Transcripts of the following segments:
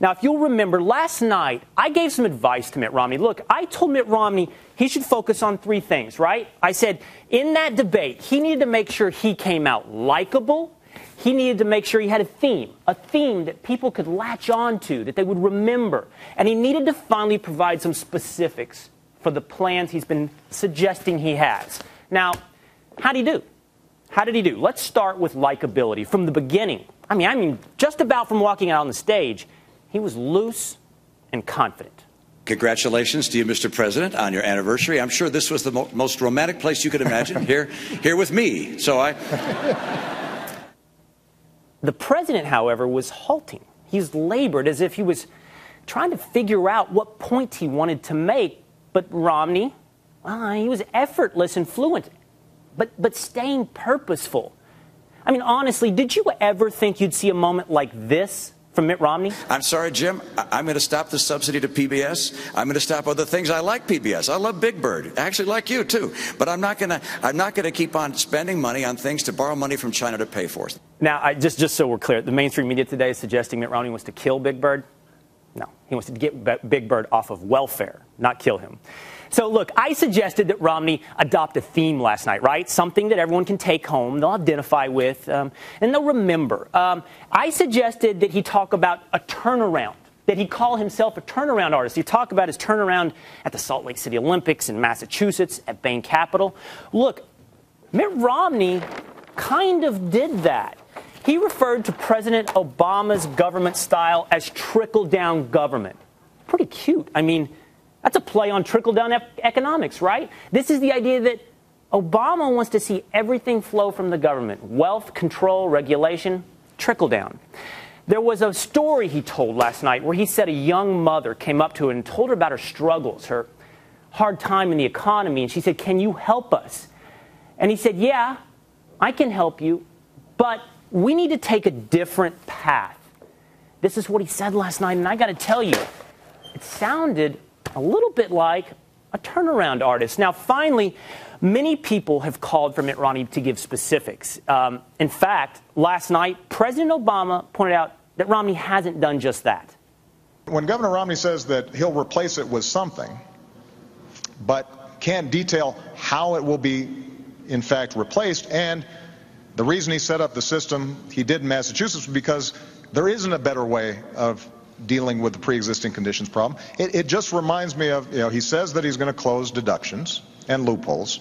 Now, if you'll remember, last night, I gave some advice to Mitt Romney. Look, I told Mitt Romney he should focus on three things, right? I said, in that debate, he needed to make sure he came out likable. He needed to make sure he had a theme that people could latch on to, that they would remember. And he needed to finally provide some specifics for the plans he's been suggesting he has. Now, how did he do? How did he do? Let's start with likability. From the beginning, I mean, just about from walking out on the stage, he was loose and confident. Congratulations to you, Mr. President, on your anniversary. I'm sure this was the most romantic place you could imagine, here with me. The president, however, was halting. He was labored as if he was trying to figure out what point he wanted to make. But Romney, he was effortless and fluent, but staying purposeful. I mean, honestly, did you ever think you'd see a moment like this from Mitt Romney? I'm sorry, Jim. I'm going to stop the subsidy to PBS. I'm going to stop other things. I like PBS. I love Big Bird. I actually like you, too. But I'm not going to keep on spending money on things to borrow money from China to pay for. Now, just so we're clear, the mainstream media today is suggesting Mitt Romney wants to kill Big Bird. No, he wants to get Big Bird off of welfare, not kill him. So, look, I suggested that Romney adopt a theme last night, right? Something that everyone can take home, they'll identify with, and they'll remember. I suggested that he talk about a turnaround, that he call himself a turnaround artist. He talk about his turnaround at the Salt Lake City Olympics in Massachusetts, at Bain Capital. Look, Mitt Romney kind of did that. He referred to President Obama's government style as trickle-down government. Pretty cute. I mean, that's a play on trickle-down economics, right? This is the idea that Obama wants to see everything flow from the government. Wealth, control, regulation, trickle-down. There was a story he told last night where he said a young mother came up to him and told her about her struggles, her hard time in the economy, and she said, "Can you help us?" And he said, "Yeah, I can help you, but we need to take a different path." This is what he said last night, and I got to tell you, it sounded a little bit like a turnaround artist. Now, finally, many people have called for Mitt Romney to give specifics. In fact, last night, President Obama pointed out that Romney hasn't done just that. When Governor Romney says that he'll replace it with something, but can't detail how it will be, in fact, replaced, and the reason he set up the system he did in Massachusetts was because there isn't a better way of dealing with the pre-existing conditions problem. It just reminds me of, he says that he's going to close deductions and loopholes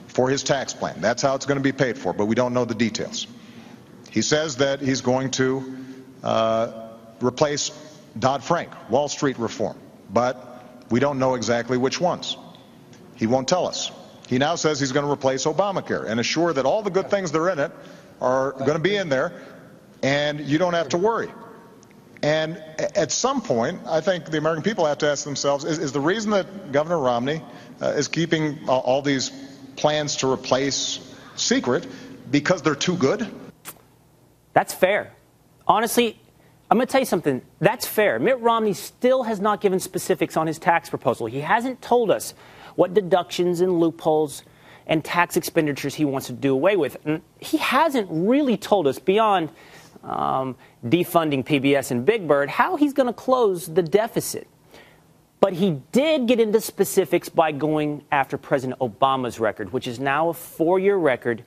for his tax plan. That's how it's going to be paid for, but we don't know the details. He says that he's going to replace Dodd-Frank, Wall Street reform, but we don't know exactly which ones. He won't tell us. He now says he's going to replace Obamacare and assure that all the good things that are in it are going to be in there and you don't have to worry. And at some point, I think the American people have to ask themselves, is the reason that Governor Romney is keeping all these plans to replace secret because they're too good? That's fair. Honestly, I'm going to tell you something. That's fair. Mitt Romney still has not given specifics on his tax proposal. He hasn't told us what deductions and loopholes and tax expenditures he wants to do away with. And he hasn't really told us, beyond defunding PBS and Big Bird, how he's going to close the deficit. But he did get into specifics by going after President Obama's record, which is now a 4-year record.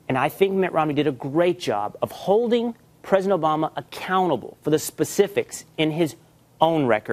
And I think Mitt Romney did a great job of holding President Obama accountable for the specifics in his own record.